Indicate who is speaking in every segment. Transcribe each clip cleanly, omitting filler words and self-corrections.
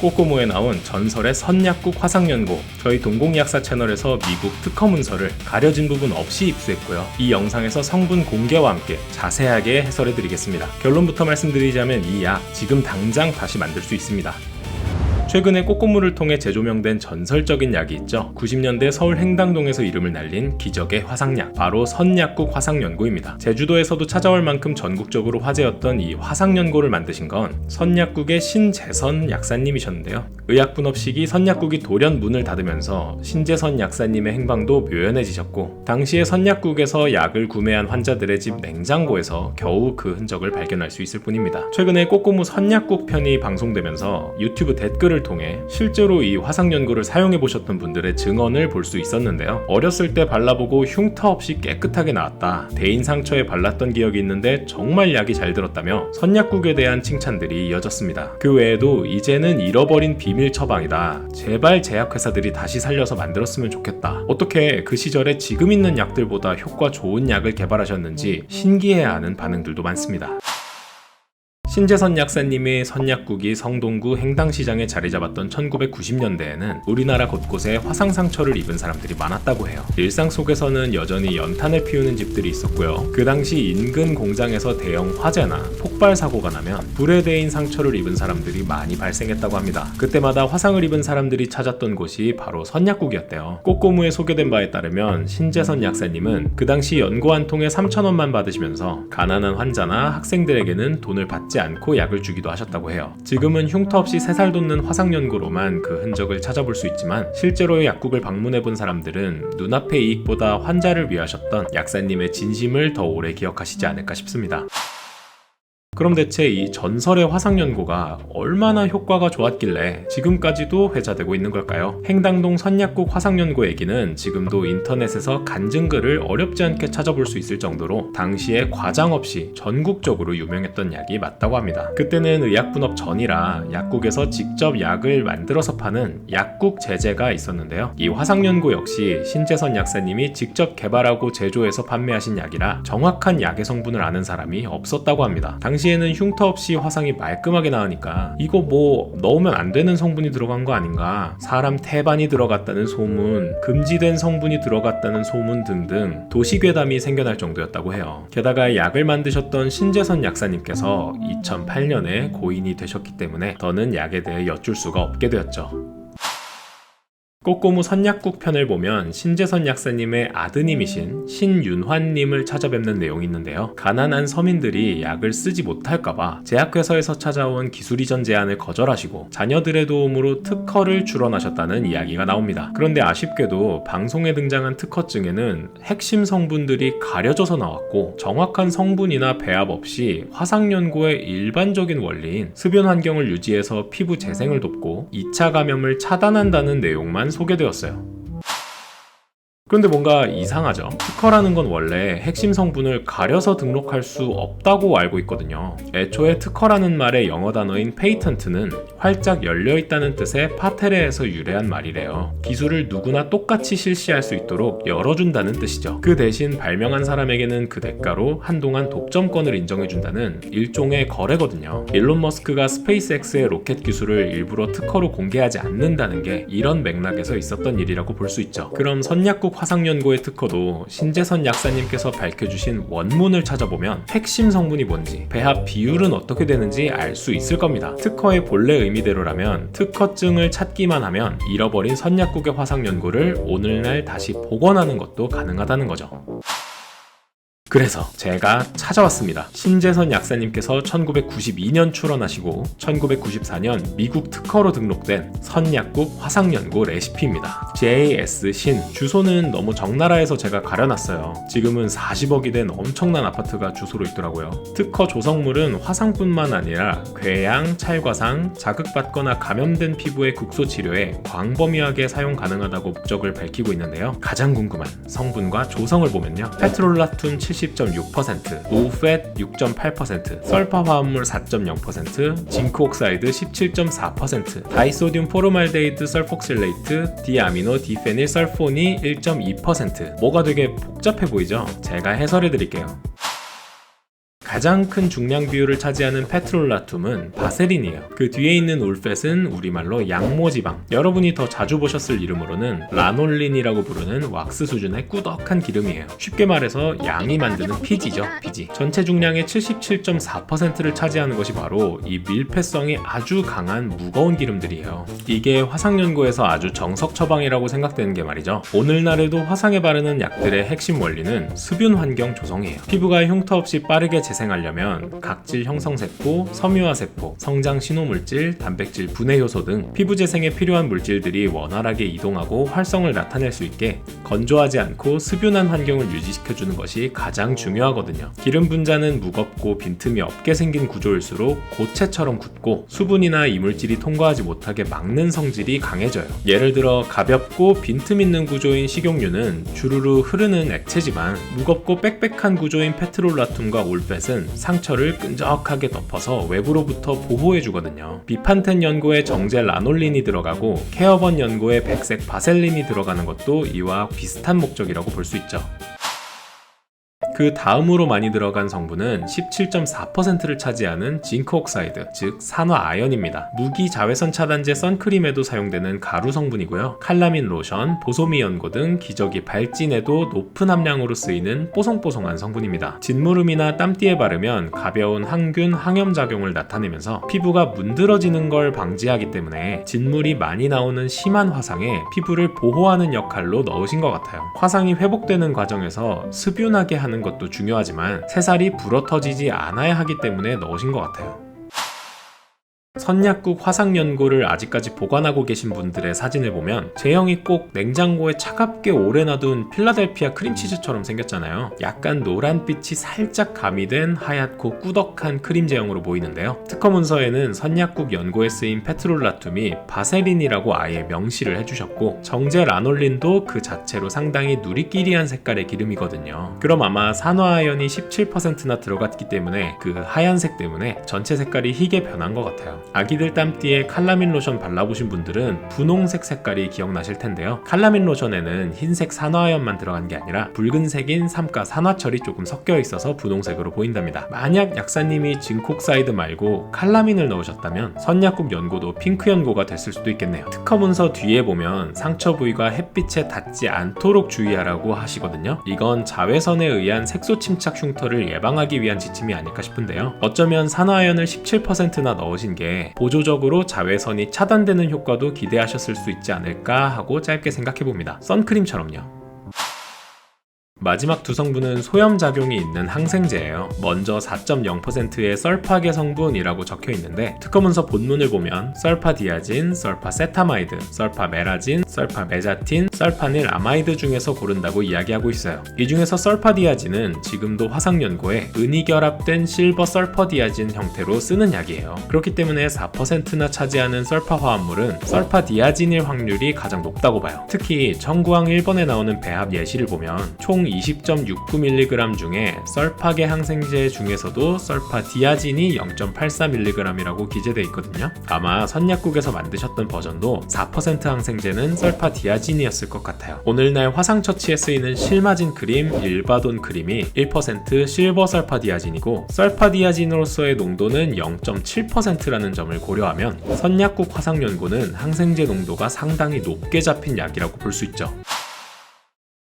Speaker 1: 꼬꼬무에 나온 전설의 선약국 화상연고, 저희 동공의학사 채널에서 미국 특허 문서를 가려진 부분 없이 입수했고요. 이 영상에서 성분 공개와 함께 자세하게 해설해드리겠습니다. 결론부터 말씀드리자면 이 약 지금 당장 다시 만들 수 있습니다. 최근에 꼬꼬무를 통해 재조명된 전설적인 약이 있죠. 90년대 서울 행당동에서 이름을 날린 기적의 화상약, 바로 선약국 화상연고입니다. 제주도에서도 찾아올 만큼 전국적으로 화제였던 이 화상연고를 만드신 건 선약국의 신재선 약사님이셨는데요. 의약분업식이 선약국이 돌연 문을 닫으면서 신재선 약사님의 행방도 묘연해지셨고, 당시에 선약국에서 약을 구매한 환자들의 집 냉장고에서 겨우 그 흔적을 발견할 수 있을 뿐입니다. 최근에 꼬꼬무 선약국 편이 방송되면서 유튜브 댓글을 통해 실제로 이 화상연고를 사용해보셨던 분들의 증언을 볼 수 있었는데요. 어렸을 때 발라보고 흉터 없이 깨끗하게 나왔다, 대인 상처에 발랐던 기억이 있는데 정말 약이 잘 들었다며 선약국에 대한 칭찬들이 이어졌습니다. 그 외에도 이제는 잃어버린 비밀 처방이다, 제발 제약회사들이 다시 살려서 만들었으면 좋겠다, 어떻게 그 시절에 지금 있는 약들보다 효과 좋은 약을 개발하셨는지 신기해하는 반응들도 많습니다. 신재선 약사님의 선약국이 성동구 행당시장에 자리 잡았던 1990년대에는 우리나라 곳곳에 화상 상처를 입은 사람들이 많았다고 해요. 일상 속에서는 여전히 연탄을 피우는 집들이 있었고요. 그 당시 인근 공장에서 대형 화재나 폭발 사고가 나면 불에 데인 상처를 입은 사람들이 많이 발생했다고 합니다. 그때마다 화상을 입은 사람들이 찾았던 곳이 바로 선약국이었대요. 꼬꼬무에 소개된 바에 따르면 신재선 약사님은 그 당시 연고 한 통에 3,000원만 받으시면서 가난한 환자나 학생들에게는 돈을 받지 않고 약을 주기도 하셨다고 해요. 지금은 흉터 없이 새살 돋는 화상연고로만 그 흔적을 찾아볼 수 있지만, 실제로의 약국을 방문해본 사람들은 눈앞의 이익보다 환자를 위하셨던 약사님의 진심을 더 오래 기억하시지 않을까 싶습니다. 그럼 대체 이 전설의 화상연고가 얼마나 효과가 좋았길래 지금까지도 회자되고 있는 걸까요? 행당동 선약국 화상연고 얘기는 지금도 인터넷에서 간증글을 어렵지 않게 찾아볼 수 있을 정도로 당시에 과장 없이 전국적으로 유명했던 약이 맞다고 합니다. 그때는 의약분업 전이라 약국에서 직접 약을 만들어서 파는 약국 제제가 있었는데요. 이 화상연고 역시 신재선 약사님이 직접 개발하고 제조해서 판매하신 약이라 정확한 약의 성분을 아는 사람이 없었다고 합니다. 당시에는 흉터 없이 화상이 말끔하게 나으니까 이거 뭐 넣으면 안 되는 성분이 들어간 거 아닌가, 사람 태반이 들어갔다는 소문, 금지된 성분이 들어갔다는 소문 등등 도시괴담이 생겨날 정도였다고 해요. 게다가 약을 만드셨던 신재선 약사님께서 2008년에 고인이 되셨기 때문에 더는 약에 대해 여쭐 수가 없게 되었죠. 꼬꼬무 선약국 편을 보면 신재선 약사님의 아드님이신 신윤환님을 찾아뵙는 내용이 있는데요. 가난한 서민들이 약을 쓰지 못할까봐 제약회사에서 찾아온 기술 이전 제안을 거절하시고 자녀들의 도움으로 특허를 출원하셨다는 이야기가 나옵니다. 그런데 아쉽게도 방송에 등장한 특허증에는 핵심 성분들이 가려져서 나왔고, 정확한 성분이나 배합 없이 화상연고의 일반적인 원리인 습연 환경을 유지해서 피부 재생을 돕고 2차 감염을 차단한다는 내용만 소개되었어요. 그런데 뭔가 이상하죠? 특허라는 건 원래 핵심 성분을 가려서 등록할 수 없다고 알고 있거든요. 애초에 특허라는 말의 영어 단어인 페이턴트는 활짝 열려있다는 뜻의 파테레에서 유래한 말이래요. 기술을 누구나 똑같이 실시할 수 있도록 열어준다는 뜻이죠. 그 대신 발명한 사람에게는 그 대가로 한동안 독점권을 인정해준다는 일종의 거래거든요. 일론 머스크가 스페이스X의 로켓 기술을 일부러 특허로 공개하지 않는다는 게 이런 맥락에서 있었던 일이라고 볼 수 있죠. 그럼 선약국 화상연고의 특허도 신재선 약사님께서 밝혀주신 원문을 찾아보면 핵심 성분이 뭔지, 배합 비율은 어떻게 되는지 알 수 있을 겁니다. 특허의 본래 의미대로라면 특허증을 찾기만 하면 잃어버린 선약국의 화상연고를 오늘날 다시 복원하는 것도 가능하다는 거죠. 그래서 제가 찾아왔습니다. 신재선 약사님께서 1992년 출원하시고 1994년 미국 특허로 등록된 선약국 화상연고 레시피입니다. JS 신, 주소는 너무 적나라해서 제가 가려놨어요. 지금은 40억이 된 엄청난 아파트가 주소로 있더라고요. 특허 조성물은 화상뿐만 아니라 궤양, 찰과상, 자극받거나 감염된 피부의 국소 치료에 광범위하게 사용 가능하다고 목적을 밝히고 있는데요. 가장 궁금한 성분과 조성을 보면요. 페트롤라툰 70.6%, 노팻 6.8%, 설파 화합물 4.0%, 징크 옥사이드 17.4%, 다이소듐 포르말데히드 설폭실레이트, 디아미노 디페닐 설폰이 1.2%. 뭐가 되게 복잡해 보이죠? 제가 해설해 드릴게요. 가장 큰 중량 비율을 차지하는 페트롤라툼은 바세린이에요. 그 뒤에 있는 울펫은 우리말로 양모지방, 여러분이 더 자주 보셨을 이름으로는 라놀린이라고 부르는 왁스 수준의 꾸덕한 기름이에요. 쉽게 말해서 양이 만드는 피지죠. 피지. 전체 중량의 77.4%를 차지하는 것이 바로 이 밀폐성이 아주 강한 무거운 기름들이에요. 이게 화상연고에서 아주 정석 처방이라고 생각되는 게 말이죠. 오늘날에도 화상에 바르는 약들의 핵심 원리는 습윤 환경 조성이에요. 피부가 흉터 없이 빠르게 재생하려면 각질 형성세포, 섬유화세포, 성장 신호물질, 단백질 분해 효소 등 피부 재생에 필요한 물질들이 원활하게 이동하고 활성을 나타낼 수 있게 건조하지 않고 습윤한 환경을 유지시켜주는 것이 가장 중요하거든요. 기름 분자는 무겁고 빈틈이 없게 생긴 구조일수록 고체처럼 굳고 수분이나 이물질이 통과하지 못하게 막는 성질이 강해져요. 예를 들어 가볍고 빈틈 있는 구조인 식용유는 주르르 흐르는 액체지만 무겁고 빽빽한 구조인 페트롤라툼과 올펫은 상처를 끈적하게 덮어서 외부로부터 보호해주거든요. 비판텐 연고에 정제 라놀린이 들어가고 케어번 연고에 백색 바셀린이 들어가는 것도 이와 비슷한 목적이라고 볼 수 있죠. 그 다음으로 많이 들어간 성분은 17.4%를 차지하는 징크 옥사이드, 즉 산화아연입니다. 무기 자외선 차단제 선크림에도 사용되는 가루 성분이고요. 칼라민 로션, 보소미 연고 등 기저귀 발진에도 높은 함량으로 쓰이는 뽀송뽀송한 성분입니다. 진무름이나 땀띠에 바르면 가벼운 항균, 항염 작용을 나타내면서 피부가 문드러지는 걸 방지하기 때문에 진물이 많이 나오는 심한 화상에 피부를 보호하는 역할로 넣으신 것 같아요. 화상이 회복되는 과정에서 습윤하게 하는 것도 중요하지만 새살이 불어터지지 않아야 하기 때문에 넣으신 것 같아요. 선약국 화상연고를 아직까지 보관하고 계신 분들의 사진을 보면 제형이 꼭 냉장고에 차갑게 오래 놔둔 필라델피아 크림치즈처럼 생겼잖아요. 약간 노란빛이 살짝 가미된 하얗고 꾸덕한 크림 제형으로 보이는데요. 특허 문서에는 선약국 연고에 쓰인 페트롤라툼이 바세린이라고 아예 명시를 해주셨고 정제 라놀린도 그 자체로 상당히 누리끼리한 색깔의 기름이거든요. 그럼 아마 산화아연이 17%나 들어갔기 때문에 그 하얀색 때문에 전체 색깔이 희게 변한 것 같아요. 아기들 땀띠에 칼라민 로션 발라보신 분들은 분홍색 색깔이 기억나실 텐데요. 칼라민 로션에는 흰색 산화아연만 들어간 게 아니라 붉은색인 삼가 산화철이 조금 섞여 있어서 분홍색으로 보인답니다. 만약 약사님이 징크옥사이드 말고 칼라민을 넣으셨다면 선약국 연고도 핑크 연고가 됐을 수도 있겠네요. 특허 문서 뒤에 보면 상처 부위가 햇빛에 닿지 않도록 주의하라고 하시거든요. 이건 자외선에 의한 색소 침착 흉터를 예방하기 위한 지침이 아닐까 싶은데요. 어쩌면 산화아연을 17%나 넣으신 게 보조적으로 자외선이 차단되는 효과도 기대하셨을 수 있지 않을까 하고 짧게 생각해봅니다. 선크림처럼요. 마지막 두 성분은 소염작용이 있는 항생제예요. 먼저 4.0%의 썰파계 성분이라고 적혀 있는데 특허문서 본문을 보면 썰파디아진, 썰파세타마이드, 썰파메라진, 썰파메자틴, 썰파닐아마이드 중에서 고른다고 이야기하고 있어요. 이 중에서 썰파디아진은 지금도 화상연고에 은이 결합된 실버 설퍼디아진 형태로 쓰는 약이에요. 그렇기 때문에 4%나 차지하는 썰파 화합물은 썰파디아진일 확률이 가장 높다고 봐요. 특히 청구항 1번에 나오는 배합 예시를 보면 총 20.69mg 중에 썰파계 항생제 중에서도 썰파디아진이 0.84mg이라고 기재되어 있거든요. 아마 선약국에서 만드셨던 버전도 4% 항생제는 썰파디아진이었을 것 같아요. 오늘날 화상처치에 쓰이는 실마진 크림, 일바돈 크림이 1% 실버 썰파디아진이고 썰파디아진으로서의 농도는 0.7%라는 점을 고려하면 선약국 화상연고는 항생제 농도가 상당히 높게 잡힌 약이라고 볼 수 있죠.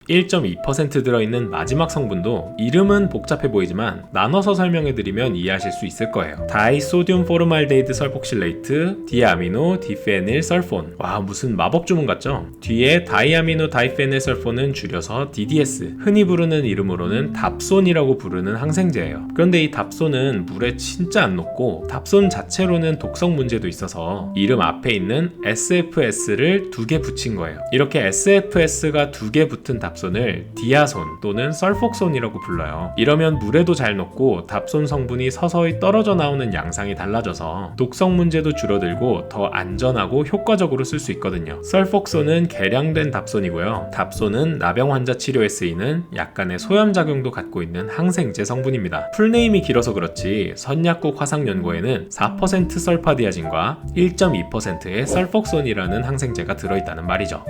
Speaker 1: 1.2% 들어있는 마지막 성분도 이름은 복잡해 보이지만 나눠서 설명해드리면 이해하실 수 있을 거예요. 다이소듐 포르말데이드 설폭실레이트, 디아미노 디페닐 설폰. 와, 무슨 마법 주문 같죠? 뒤에 다이아미노 다이페닐 설폰은 줄여서 DDS, 흔히 부르는 이름으로는 답손이라고 부르는 항생제예요. 그런데 이 답손은 물에 진짜 안 녹고 답손 자체로는 독성 문제도 있어서 이름 앞에 있는 SFS를 2개 붙인 거예요. 이렇게 SFS가 2개 붙은 답손을 디아손 또는 설폭손이라고 불러요. 이러면 물에도 잘 녹고 답손 성분이 서서히 떨어져 나오는 양상이 달라져서 독성 문제도 줄어들고 더 안전하고 효과적으로 쓸 수 있거든요. 설폭손은 개량된 답손이고요. 답손은 나병 환자 치료에 쓰이는 약간의 소염작용도 갖고 있는 항생제 성분입니다. 풀네임이 길어서 그렇지 선약국 화상연고에는 4% 설파디아진과 1.2%의 설폭손이라는 항생제가 들어있다는 말이죠.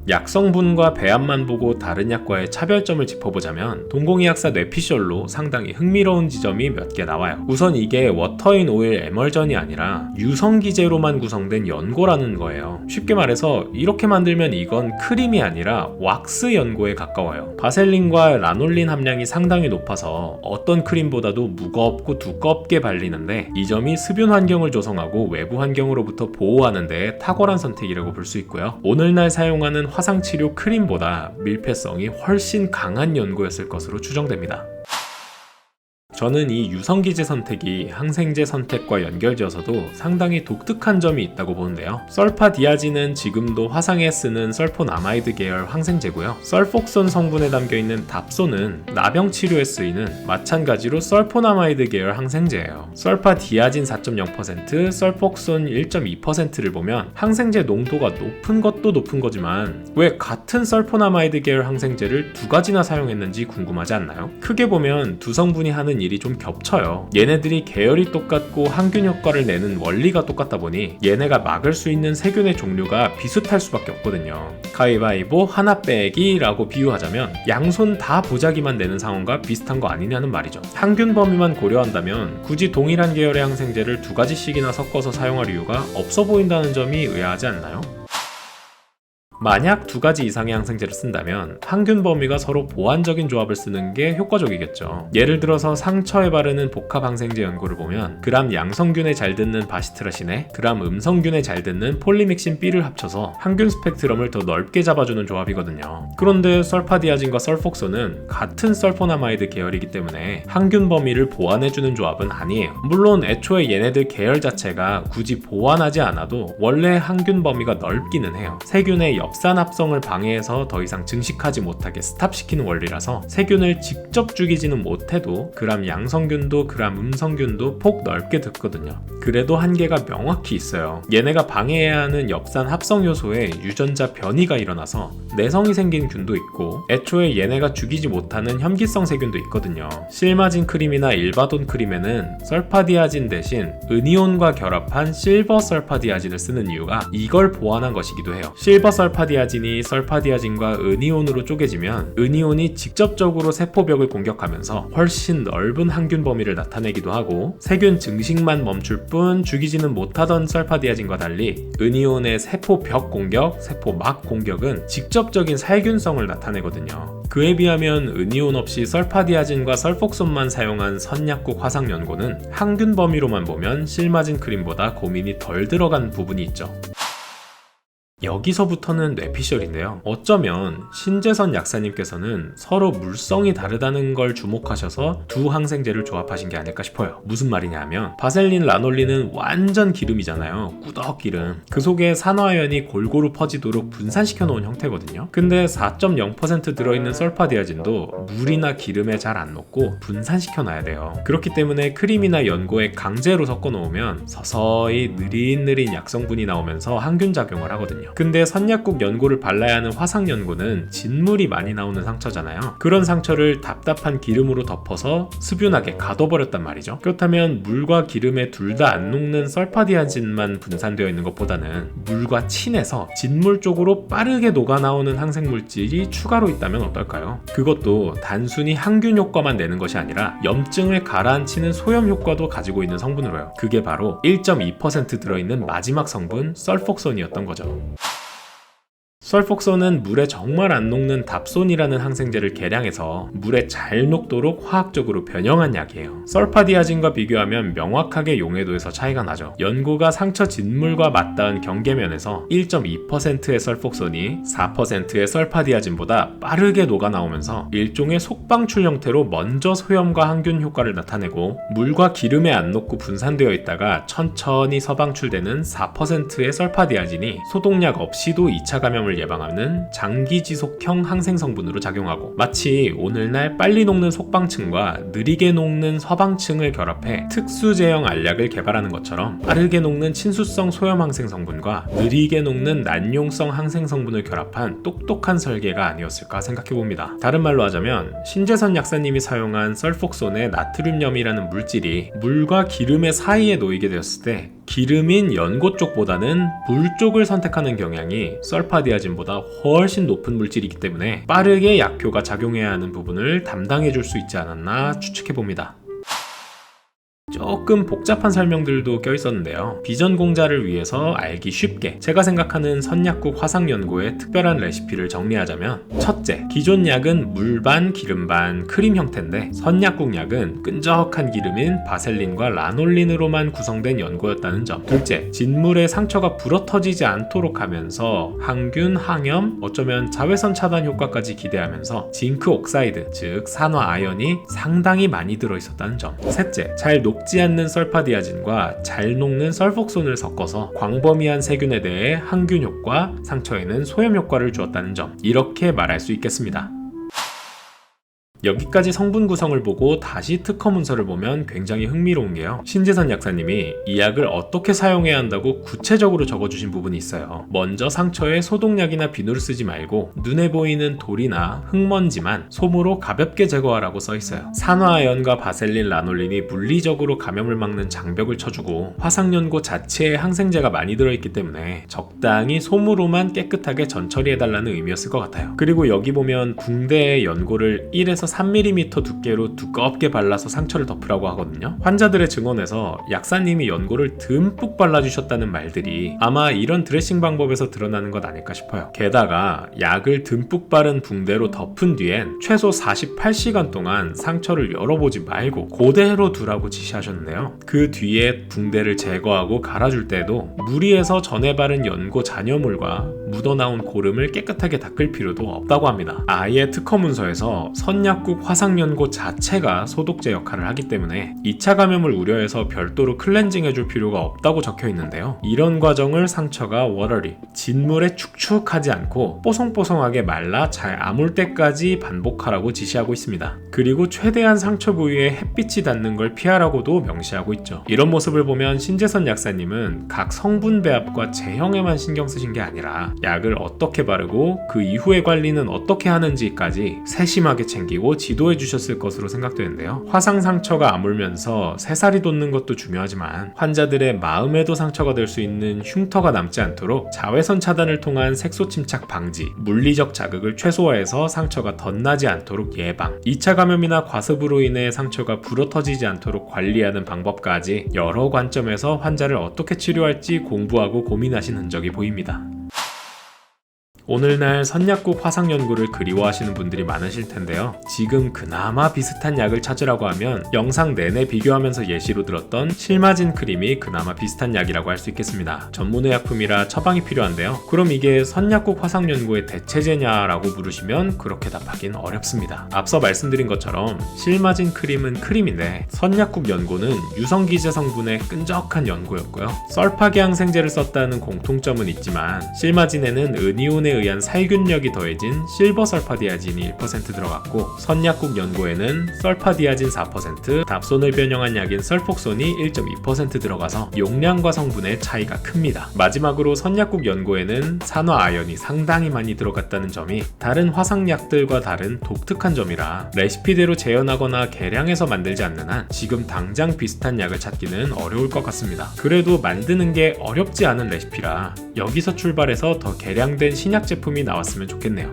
Speaker 1: 약 성분과 배합만 보고 다른 약과의 차별점을 짚어보자면 동공의학사 뇌피셜로 상당히 흥미로운 지점이 몇 개 나와요. 우선 이게 워터인 오일 에멀전이 아니라 유성기제로만 구성된 연고라는 거예요. 쉽게 말해서 이렇게 만들면 이건 크림이 아니라 왁스 연고에 가까워요. 바셀린과 라놀린 함량이 상당히 높아서 어떤 크림보다도 무겁고 두껍게 발리는데 이 점이 습윤 환경을 조성하고 외부 환경으로부터 보호하는 데 탁월한 선택이라고 볼 수 있고요. 오늘날 사용하는 화상치료 크림보다 밀폐성이 훨씬 강한 연고였을 것으로 추정됩니다. 저는 이 유성기제 선택이 항생제 선택과 연결지어서도 상당히 독특한 점이 있다고 보는데요. 설파디아진은 지금도 화상에 쓰는 설포나마이드 계열 항생제고요. 설폭손 성분에 담겨있는 답소는 나병 치료에 쓰이는 마찬가지로 설포나마이드 계열 항생제예요. 설파디아진 4.0%, 설폭손 1.2%를 보면 항생제 농도가 높은 것도 높은 거지만 왜 같은 설포나마이드 계열 항생제를 두 가지나 사용했는지 궁금하지 않나요? 크게 보면 두 성분이 하는 일이 좀 겹쳐요. 얘네들이 계열이 똑같고 항균 효과를 내는 원리가 똑같다 보니 얘네가 막을 수 있는 세균의 종류가 비슷할 수밖에 없거든요. 가위바위보 하나 빼기라고 비유하자면 양손 다 보자기만 내는 상황과 비슷한 거 아니냐는 말이죠. 항균 범위만 고려한다면 굳이 동일한 계열의 항생제를 두 가지씩이나 섞어서 사용할 이유가 없어 보인다는 점이 의아하지 않나요? 만약 두 가지 이상의 항생제를 쓴다면 항균 범위가 서로 보완적인 조합을 쓰는 게 효과적이겠죠. 예를 들어서 상처에 바르는 복합 항생제 연고를 보면 그람 양성균에 잘 듣는 바시트라신에 그람 음성균에 잘 듣는 폴리믹신 B를 합쳐서 항균 스펙트럼을 더 넓게 잡아주는 조합이거든요. 그런데 설파디아진과 설폭소는 같은 설포나마이드 계열이기 때문에 항균 범위를 보완해주는 조합은 아니에요. 물론 애초에 얘네들 계열 자체가 굳이 보완하지 않아도 원래 항균 범위가 넓기는 해요. 세균의 엽산 합성을 방해해서 더 이상 증식하지 못하게 스탑시키는 원리라서 세균을 직접 죽이지는 못해도 그람 양성균도 그람 음성균도 폭 넓게 듣거든요. 그래도 한계가 명확히 있어요. 얘네가 방해해야 하는 엽산 합성 요소에 유전자 변이가 일어나서 내성이 생긴 균도 있고 애초에 얘네가 죽이지 못하는 혐기성 세균도 있거든요. 실마진 크림이나 일바돈 크림에는 설파디아진 대신 은이온과 결합한 실버 설파디아진을 쓰는 이유가 이걸 보완한 것이기도 해요. 실버 설파디아진이 설파디아진과 은이온으로 쪼개지면 은이온이 직접적으로 세포벽을 공격하면서 훨씬 넓은 항균 범위를 나타내기도 하고 세균 증식만 멈출 뿐 죽이지는 못하던 설파디아진과 달리 은이온의 세포벽 공격, 세포막 공격은 직접적인 살균성을 나타내거든요. 그에 비하면 은이온 없이 설파디아진과 설폭손만 사용한 선약국 화상연고는 항균 범위로만 보면 실마진 크림보다 고민이 덜 들어간 부분이 있죠. 여기서부터는 뇌피셜인데요. 어쩌면 신재선 약사님께서는 서로 물성이 다르다는 걸 주목하셔서 두 항생제를 조합하신 게 아닐까 싶어요. 무슨 말이냐 하면 바셀린, 라놀린은 완전 기름이잖아요. 꾸덕 기름. 그 속에 산화연이 골고루 퍼지도록 분산시켜 놓은 형태거든요. 근데 4.0% 들어있는 설파디아진도 물이나 기름에 잘 안 녹고 분산시켜 놔야 돼요. 그렇기 때문에 크림이나 연고에 강제로 섞어 놓으면 서서히 느릿느릿 약성분이 나오면서 항균 작용을 하거든요. 근데 선약국 연고를 발라야 하는 화상 연고는 진물이 많이 나오는 상처잖아요. 그런 상처를 답답한 기름으로 덮어서 습윤하게 가둬버렸단 말이죠. 그렇다면 물과 기름에 둘 다 안 녹는 설파디아진만 분산되어 있는 것보다는 물과 친해서 진물 쪽으로 빠르게 녹아나오는 항생물질이 추가로 있다면 어떨까요? 그것도 단순히 항균 효과만 내는 것이 아니라 염증을 가라앉히는 소염 효과도 가지고 있는 성분으로요. 그게 바로 1.2% 들어있는 마지막 성분 설폭손이었던 거죠. 설폭손은 물에 정말 안 녹는 답손이라는 항생제를 개량해서 물에 잘 녹도록 화학적으로 변형한 약이에요. 설파디아진과 비교하면 명확하게 용해도에서 차이가 나죠. 연고가 상처 진물과 맞닿은 경계면에서 1.2%의 설폭손이 4%의 설파디아진보다 빠르게 녹아나오면서 일종의 속방출 형태로 먼저 소염과 항균 효과를 나타내고 물과 기름에 안 녹고 분산되어 있다가 천천히 서방출되는 4%의 설파디아진이 소독약 없이도 2차 감염을 예방하는 장기지속형 항생성분으로 작용하고 마치 오늘날 빨리 녹는 속방층과 느리게 녹는 서방층을 결합해 특수 제형 알약을 개발하는 것처럼 빠르게 녹는 친수성 소염 항생성분과 느리게 녹는 난용성 항생성분을 결합한 똑똑한 설계가 아니었을까 생각해봅니다. 다른 말로 하자면 신재선 약사님이 사용한 설폭손의 나트륨염이라는 물질이 물과 기름의 사이에 놓이게 되었을 때 기름인 연고 쪽보다는 물 쪽을 선택하는 경향이 설파디아진보다 훨씬 높은 물질이기 때문에 빠르게 약효가 작용해야 하는 부분을 담당해줄 수 있지 않았나 추측해봅니다. 조금 복잡한 설명들도 껴있었는데요. 비전공자를 위해서 알기 쉽게 제가 생각하는 선약국 화상연고의 특별한 레시피를 정리하자면, 첫째, 기존 약은 물 반, 기름 반, 크림 형태인데 선약국 약은 끈적한 기름인 바셀린과 라놀린으로만 구성된 연고였다는 점. 둘째, 진물의 상처가 불어터지지 않도록 하면서 항균, 항염, 어쩌면 자외선 차단 효과까지 기대하면서 징크 옥사이드, 즉 산화 아연이 상당히 많이 들어있었다는 점. 셋째, 잘 녹지 않는 설파디아진과 잘 녹는 설폭손을 섞어서 광범위한 세균에 대해 항균 효과, 상처에는 소염 효과를 주었다는 점. 이렇게 말할 수 있겠습니다. 여기까지 성분 구성을 보고 다시 특허 문서를 보면 굉장히 흥미로운 게요. 신재선 약사님이 이 약을 어떻게 사용해야 한다고 구체적으로 적어주신 부분이 있어요. 먼저 상처에 소독약이나 비누를 쓰지 말고 눈에 보이는 돌이나 흙먼지만 솜으로 가볍게 제거하라고 써있어요. 산화아연과 바셀린, 라놀린이 물리적으로 감염을 막는 장벽을 쳐주고 화상연고 자체에 항생제가 많이 들어있기 때문에 적당히 솜으로만 깨끗하게 전처리해달라는 의미였을 것 같아요. 그리고 여기 보면 붕대의 연고를 1에서 3mm 두께로 두껍게 발라서 상처를 덮으라고 하거든요. 환자들의 증언에서 약사님이 연고를 듬뿍 발라주셨다는 말들이 아마 이런 드레싱 방법에서 드러나는 것 아닐까 싶어요. 게다가 약을 듬뿍 바른 붕대로 덮은 뒤엔 최소 48시간 동안 상처를 열어보지 말고 그대로 두라고 지시하셨는데요. 그 뒤에 붕대를 제거하고 갈아줄 때도 무리해서 전에 바른 연고 잔여물과 묻어나온 고름을 깨끗하게 닦을 필요도 없다고 합니다. 아예 특허 문서에서 선약국 화상연고 자체가 소독제 역할을 하기 때문에 2차 감염을 우려해서 별도로 클렌징해줄 필요가 없다고 적혀 있는데요. 이런 과정을 상처가 워러리, 진물에 축축하지 않고 뽀송뽀송하게 말라 잘 아물 때까지 반복하라고 지시하고 있습니다. 그리고 최대한 상처 부위에 햇빛이 닿는 걸 피하라고도 명시하고 있죠. 이런 모습을 보면 신재선 약사님은 각 성분 배합과 제형에만 신경 쓰신 게 아니라 약을 어떻게 바르고 그 이후의 관리는 어떻게 하는지까지 세심하게 챙기고 지도해 주셨을 것으로 생각되는데요. 화상 상처가 아물면서 새살이 돋는 것도 중요하지만 환자들의 마음에도 상처가 될 수 있는 흉터가 남지 않도록 자외선 차단을 통한 색소 침착 방지, 물리적 자극을 최소화해서 상처가 덧나지 않도록 예방, 2차 감염이나 과습으로 인해 상처가 불어터지지 않도록 관리하는 방법까지 여러 관점에서 환자를 어떻게 치료할지 공부하고 고민하신 흔적이 보입니다. 오늘날 선약국 화상연고를 그리워하시는 분들이 많으실 텐데요. 지금 그나마 비슷한 약을 찾으라고 하면 영상 내내 비교하면서 예시로 들었던 실마진 크림이 그나마 비슷한 약이라고 할 수 있겠습니다. 전문의약품이라 처방이 필요한데요. 그럼 이게 선약국 화상연고의 대체제냐라고 물으시면 그렇게 답하긴 어렵습니다. 앞서 말씀드린 것처럼 실마진 크림은 크림인데 선약국 연고는 유성기제 성분의 끈적한 연고였고요. 설파계 항생제를 썼다는 공통점은 있지만 실마진에는 은이온에 의한 살균력이 더해진 실버설파디아진이 1% 들어갔고 선약국 연고에는 설파디아진 4%, 답손을 변형한 약인 설폭손이 1.2% 들어가서 용량과 성분의 차이가 큽니다. 마지막으로 선약국 연고에는 산화아연이 상당히 많이 들어갔다는 점이 다른 화상약들과 다른 독특한 점이라 레시피대로 재현하거나 개량해서 만들지 않는 한 지금 당장 비슷한 약을 찾기는 어려울 것 같습니다. 그래도 만드는 게 어렵지 않은 레시피라 여기서 출발해서 더 개량된 신약 제품이 나왔으면 좋겠네요.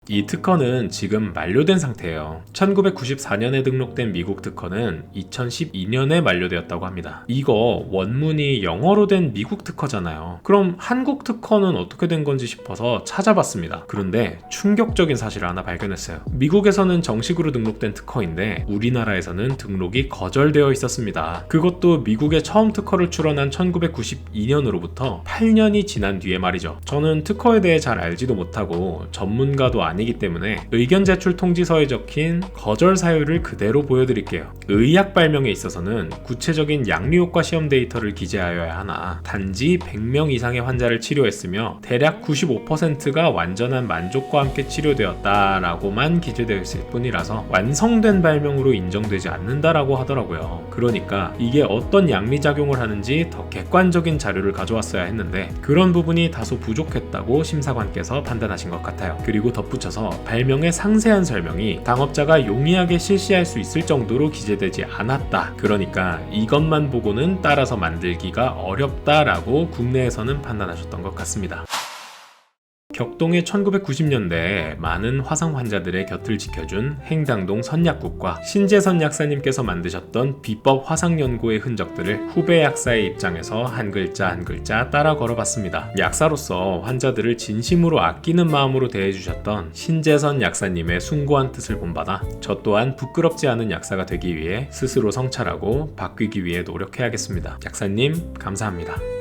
Speaker 1: 이 특허는 지금 만료된 상태예요. 1994년에 등록된 미국 특허는 2012년에 만료되었다고 합니다. 이거 원문이 영어로 된 미국 특허잖아요. 그럼 한국 특허는 어떻게 된 건지 싶어서 찾아봤습니다. 그런데 충격적인 사실을 하나 발견했어요. 미국에서는 정식으로 등록된 특허인데 우리나라에서는 등록이 거절되어 있었습니다. 그것도 미국에 처음 특허를 출원한 1992년으로부터 8년이 지난 뒤에 말이죠. 저는 특허에 대해 잘 알지도 못하고 전문가도 아니기 때문에 의견 제출 통지서에 적힌 거절 사유를 그대로 보여드릴게요. 의약 발명에 있어서는 구체적인 양리효과 시험 데이터를 기재하여야 하나 단지 100명 이상의 환자를 치료했으며 대략 95%가 완전한 만족과 함께 치료되었다라고만 기재되어 있을 뿐이라서 완성된 발명으로 인정되지 않는다라고 하더라고요. 그러니까 이게 어떤 양리작용을 하는지 더 객관적인 자료를 가져왔어야 했는데 그런 부분이 다소 부족했다고 심사관께서 판단하신 것 같아요. 그리고 덧붙여 거쳐서 발명의 상세한 설명이 당업자가 용이하게 실시할 수 있을 정도로 기재되지 않았다. 그러니까 이것만 보고는 따라서 만들기가 어렵다라고 국내에서는 판단하셨던 것 같습니다. 격동의 1990년대에 많은 화상 환자들의 곁을 지켜준 행당동 선약국과 신재선 약사님께서 만드셨던 비법 화상 연고의 흔적들을 후배 약사의 입장에서 한 글자 한 글자 따라 걸어봤습니다. 약사로서 환자들을 진심으로 아끼는 마음으로 대해주셨던 신재선 약사님의 숭고한 뜻을 본받아 저 또한 부끄럽지 않은 약사가 되기 위해 스스로 성찰하고 바뀌기 위해 노력해야겠습니다. 약사님 감사합니다.